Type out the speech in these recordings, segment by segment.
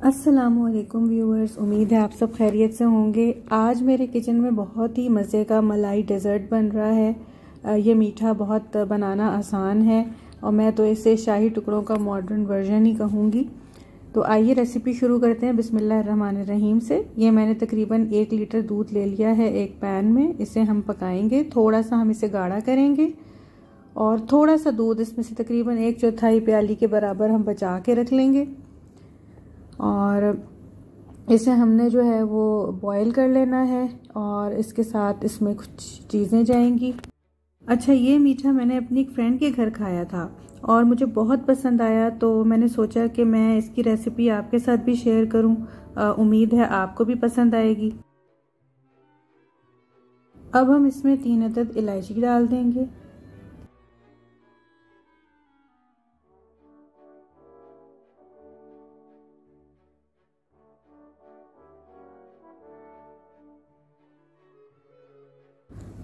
अस्सलामुअलैकुम व्यूअर्स, उम्मीद है आप सब खैरियत से होंगे। आज मेरे किचन में बहुत ही मज़े का मलाई डेज़र्ट बन रहा है। ये मीठा बहुत बनाना आसान है और मैं तो इसे शाही टुकड़ों का मॉडर्न वर्जन ही कहूँगी। तो आइए रेसिपी शुरू करते हैं बिस्मिल्लाहिर्रहमानिर्रहीम से। ये मैंने तकरीबन 1 लीटर दूध ले लिया है एक पैन में। इसे हम पकाएंगे, थोड़ा सा हम इसे गाढ़ा करेंगे और थोड़ा सा दूध इसमें से तकरीबन 1/4 प्याली के बराबर हम बचा के रख लेंगे और इसे हमने जो है वो बॉईल कर लेना है और इसके साथ इसमें कुछ चीज़ें जाएंगी। अच्छा, ये मीठा मैंने अपनी एक फ्रेंड के घर खाया था और मुझे बहुत पसंद आया, तो मैंने सोचा कि मैं इसकी रेसिपी आपके साथ भी शेयर करूं। उम्मीद है आपको भी पसंद आएगी। अब हम इसमें 3 अदद इलायची डाल देंगे।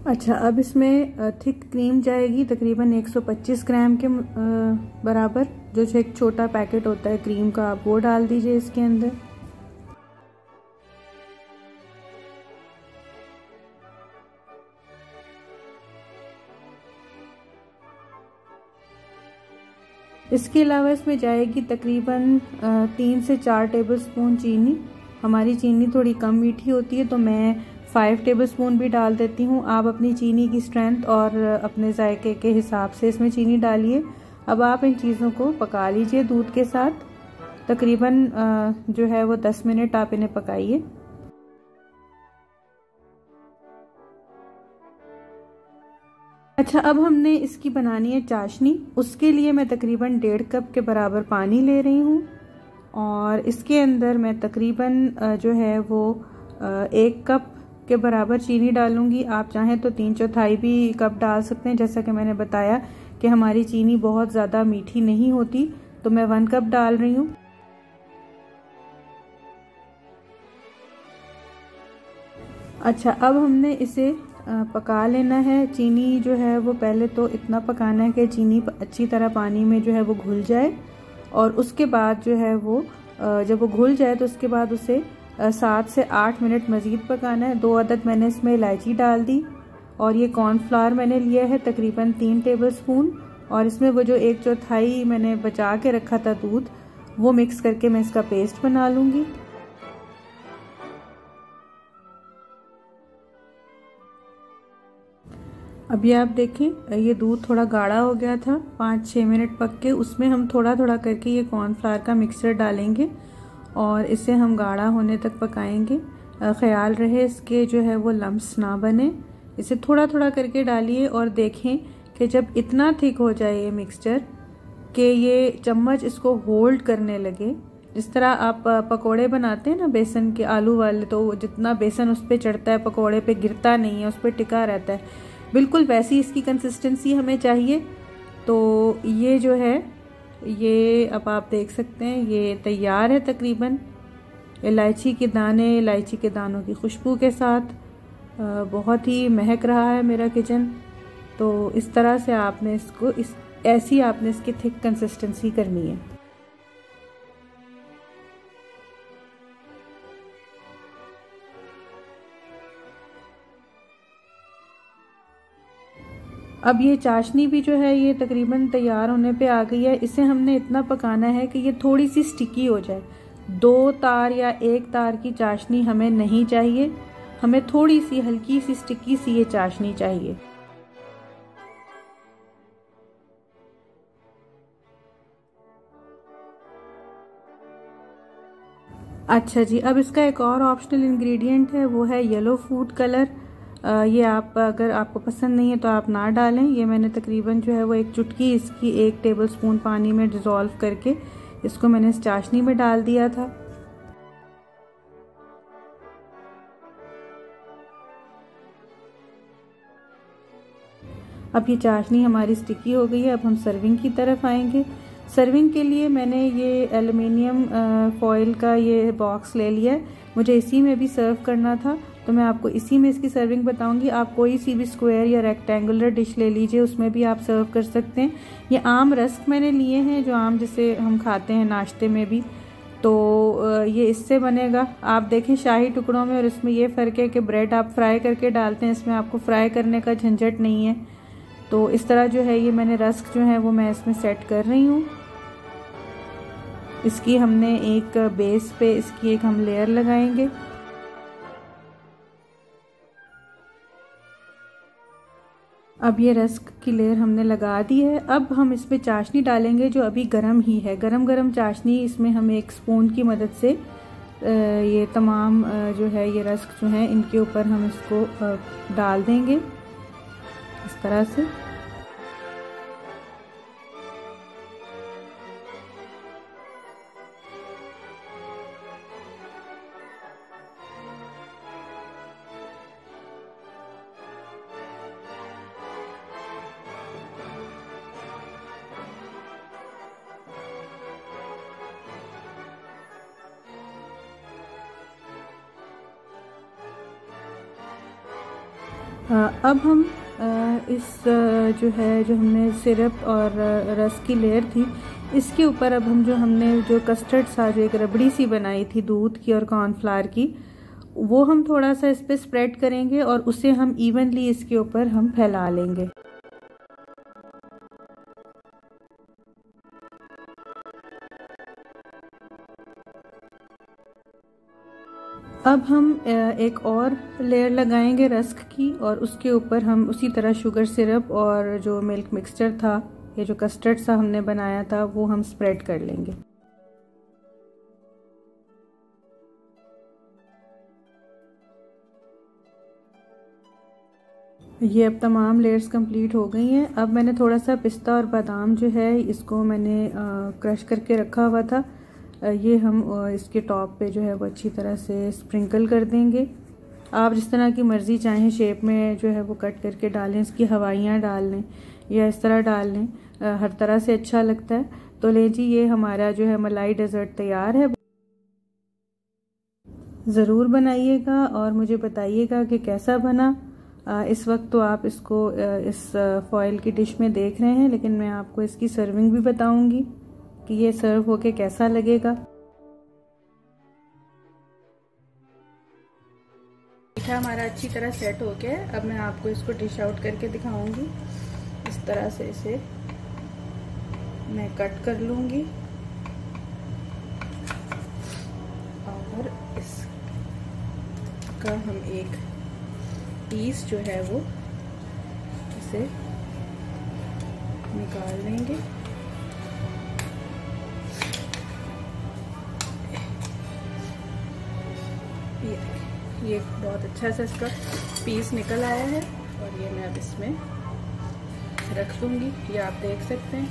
अच्छा, अब इसमें थिक क्रीम जाएगी तकरीबन 125 ग्राम के बराबर। जो एक छोटा पैकेट होता है क्रीम का, आप वो डाल दीजिए इसके अंदर। इसके अलावा इसमें जाएगी तकरीबन 3 से 4 टेबलस्पून चीनी। हमारी चीनी थोड़ी कम मीठी होती है तो मैं 5 टेबलस्पून भी डाल देती हूँ। आप अपनी चीनी की स्ट्रेंथ और अपने जायके के हिसाब से इसमें चीनी डालिए। अब आप इन चीज़ों को पका लीजिए दूध के साथ। तकरीबन जो है वो 10 मिनट आप इन्हें पकाइए। अच्छा, अब हमने इसकी बनानी है चाशनी। उसके लिए मैं तकरीबन 1.5 कप के बराबर पानी ले रही हूँ और इसके अंदर मैं तकरीबन जो है वो 1 कप के बराबर चीनी डालूंगी। आप चाहें तो 3/4 भी कप डाल सकते हैं। जैसा कि मैंने बताया कि हमारी चीनी बहुत ज़्यादा मीठी नहीं होती, तो मैं 1 कप डाल रही हूँ। अच्छा, अब हमने इसे पका लेना है। चीनी जो है वो पहले तो इतना पकाना है कि चीनी अच्छी तरह पानी में जो है वो घुल जाए और उसके बाद जो है वो जब वो घुल जाए तो उसके बाद उसे 7 से 8 मिनट मज़ीद पकाना है। 2 अदद मैंने इसमें इलायची डाल दी और ये कॉर्नफ्लावर मैंने लिया है तकरीबन 3 टेबलस्पून और इसमें वो जो 1/4 मैंने बचा के रखा था दूध, वो मिक्स करके मैं इसका पेस्ट बना लूँगी। अभी आप देखें, ये दूध थोड़ा गाढ़ा हो गया था। 5-6 मिनट पक के उसमें हम थोड़ा थोड़ा करके ये कॉर्नफ्लावर का मिक्सचर डालेंगे और इसे हम गाढ़ा होने तक पकाएंगे। ख्याल रहे इसके जो है वो लम्स ना बने। इसे थोड़ा थोड़ा करके डालिए और देखें कि जब इतना थिक हो जाए ये मिक्सचर कि ये चम्मच इसको होल्ड करने लगे। जिस तरह आप पकोड़े बनाते हैं ना बेसन के, आलू वाले, तो जितना बेसन उस पर चढ़ता है पकोड़े पे गिरता नहीं है, उस पर टिका रहता है, बिल्कुल वैसी इसकी कंसिस्टेंसी हमें चाहिए। तो ये जो है ये अब आप देख सकते हैं ये तैयार है तकरीबन। इलायची के दाने, इलायची के दानों की खुशबू के साथ बहुत ही महक रहा है मेरा किचन। तो इस तरह से आपने इसको ऐसी आपने इसकी थिक कंसिस्टेंसी करनी है। अब ये चाशनी भी जो है ये तकरीबन तैयार होने पे आ गई है। इसे हमने इतना पकाना है कि ये थोड़ी सी स्टिकी हो जाए। 2 तार या 1 तार की चाशनी हमें नहीं चाहिए, हमें थोड़ी सी हल्की सी स्टिकी सी ये चाशनी चाहिए। अच्छा जी, अब इसका एक और ऑप्शनल इंग्रेडिएंट है, वो है येलो फूड कलर। ये आप अगर आपको पसंद नहीं है तो आप ना डालें। ये मैंने तकरीबन जो है वो 1 चुटकी इसकी 1 टेबलस्पून पानी में डिज़ोल्व करके इसको मैंने इस चाशनी में डाल दिया था। अब ये चाशनी हमारी स्टिकी हो गई है। अब हम सर्विंग की तरफ आएंगे। सर्विंग के लिए मैंने ये एल्युमिनियम फॉइल का ये बॉक्स ले लिया है। मुझे इसी में भी सर्व करना था तो मैं आपको इसी में इसकी सर्विंग बताऊंगी। आप कोई सी भी स्क्वायर या रेक्टेंगुलर डिश ले लीजिए, उसमें भी आप सर्व कर सकते हैं। ये आम रस्क मैंने लिए हैं, जो आम जिसे हम खाते हैं नाश्ते में भी। तो ये इससे बनेगा। आप देखें शाही टुकड़ों में और इसमें ये फ़र्क है कि ब्रेड आप फ्राई करके डालते हैं, इसमें आपको फ्राई करने का झंझट नहीं है। तो इस तरह जो है ये मैंने रस्क जो है वो मैं इसमें सेट कर रही हूँ। इसकी हमने एक बेस पे इसकी एक हम लेयर लगाएंगे। अब ये रस्क की लेयर हमने लगा दी है। अब हम इसमें चाशनी डालेंगे जो अभी गरम ही है। गरम गरम चाशनी इसमें हम एक स्पून की मदद से ये तमाम जो है ये रस्क जो है इनके ऊपर हम इसको डाल देंगे इस तरह से। अब हम इस जो है जो हमने सिरप और रस की लेयर थी इसके ऊपर अब हम जो हमने जो कस्टर्ड सा जो एक रबड़ी सी बनाई थी दूध की और कॉर्नफ्लावर की, वो हम थोड़ा सा इस पर स्प्रेड करेंगे और उसे हम इवनली इसके ऊपर हम फैला लेंगे। अब हम एक और लेयर लगाएंगे रस्क की और उसके ऊपर हम उसी तरह शुगर सिरप और जो मिल्क मिक्सचर था, ये जो कस्टर्ड सा हमने बनाया था, वो हम स्प्रेड कर लेंगे। ये अब तमाम लेयर्स कंप्लीट हो गई हैं। अब मैंने थोड़ा सा पिस्ता और बादाम जो है इसको मैंने क्रश करके रखा हुआ था, ये हम इसके टॉप पे जो है वो अच्छी तरह से स्प्रिंकल कर देंगे। आप जिस तरह की मर्ज़ी चाहें शेप में जो है वो कट करके डालें, इसकी हवाइयाँ डाल लें या इस तरह डाल लें, हर तरह से अच्छा लगता है। तो ले जी, ये हमारा जो है मलाई डेज़र्ट तैयार है। ज़रूर बनाइएगा और मुझे बताइएगा कि कैसा बना। इस वक्त तो आप इसको इस फॉइल की डिश में देख रहे हैं, लेकिन मैं आपको इसकी सर्विंग भी बताऊंगी कि ये सर्व होके कैसा लगेगा। मीठा हमारा अच्छी तरह सेट हो गया है। अब मैं आपको इसको डिश आउट करके दिखाऊंगी। इस तरह से इसे मैं कट कर लूंगी और इसका हम एक पीस जो है वो इसे निकाल लेंगे। ये बहुत अच्छा सा इसका पीस निकल आया है और ये मैं अब इसमें रख दूंगी, ये आप देख सकते हैं।